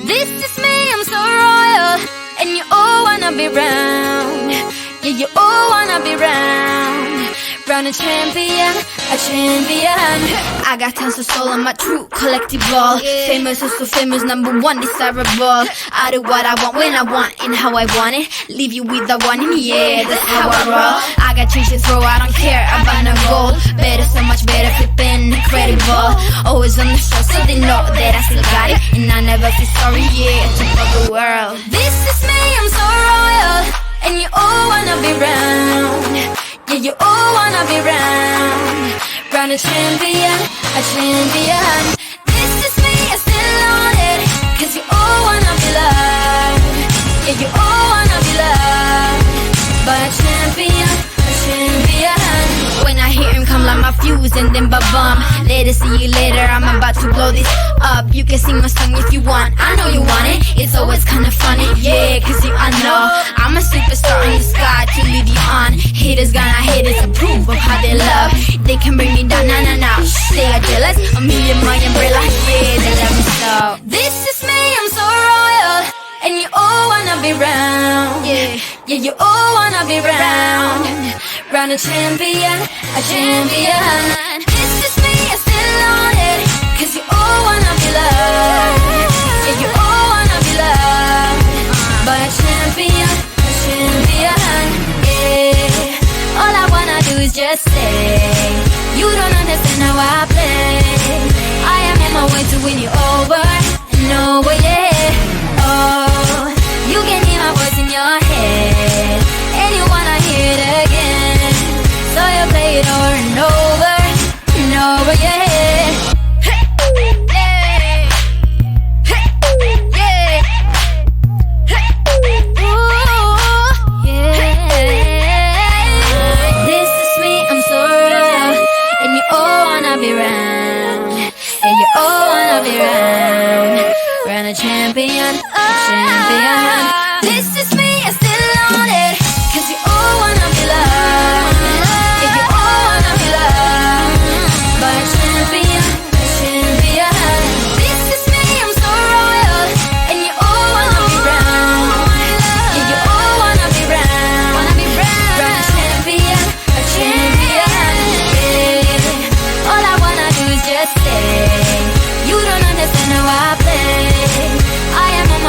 This is me, I'm so royal, and you all wanna be round. Yeah, you all wanna be round. Round a champion, a champion. I got tons of soul on my true collectible. Famous, so famous, number one, desirable. I do what I want, when I want, and how I want it. Leave you with the one, and yeah, that's how I roll. I got change to throw, I don't care about no gold. Better, so much better, flipping incredible. Always on the show, so they know that I still got it. And I never feel sorry, yeah, to the world. This is me, I'm so royal, and you all wanna be round. Yeah, you all wanna be round. Round a champion, a champion. This is me, I still on it, cause you all wanna be loved. Yeah, you all wanna be loved by a champion, a champion. When I hear him come like my fuse and then ba-bum. Later, see you later, I'm about to blow this up. You can sing my song if you want, I know you want it. It's always kinda funny, yeah, cause I know I'm a superstar in the sky to lead you on. Haters gonna hate us, approve of how they love. They can bring me down, nah, nah, nah. They are jealous, a million my umbrella, yeah, they love me so. This is me, I'm so royal, and you all wanna be round. Yeah, yeah, you all wanna be round. Round a champion, a champion. This is me, I still on it, cause you all wanna be loved. Yeah, you all wanna be loved by a champion, a champion. Yeah, all I wanna do is just say, you don't understand how I play. I am on my way to win you over and over, yeah. Oh, you can hear my voice in your head, and you wanna hear it again. So you play it over and over and over, yeah. A champion, a champion. This is me, I still on it, cause you all wanna be loved. Yeah, you all wanna be loved by a champion, a champion. This is me, I'm so royal, and you all wanna be round. Yeah, you all wanna be round. Round a champion, a champion. Yeah, all I wanna do is just say, you don't understand how I play. I am on my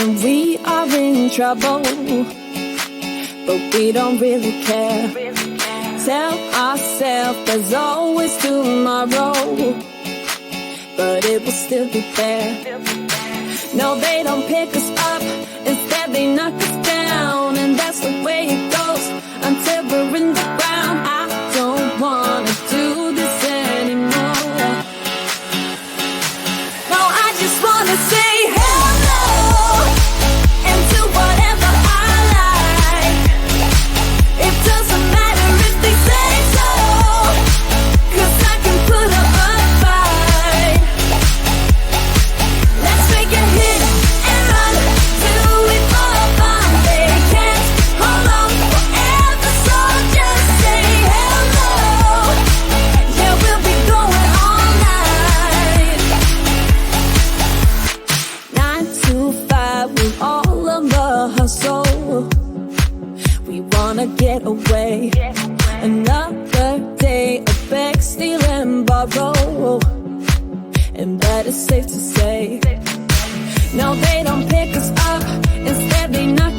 and we are in trouble, but we don't really care. Tell ourselves there's always tomorrow, but it will still be there. No, they don't pick us up, instead they knock us down, and that's the way it goes until we're in the ground. I don't wanna do this anymore. No, I just wanna say hello and do whatever I like. It doesn't matter if they say so, 'cause I can put up a fight. Let's make a hit and run till we fall apart. They can't hold on forever, so just say hello. Yeah, we'll be going all night. 9 to 5 with all of the hustle. We wanna get away. Another day of beg, steal and borrow, and that is safe to say. No, they don't pick us up, instead they knock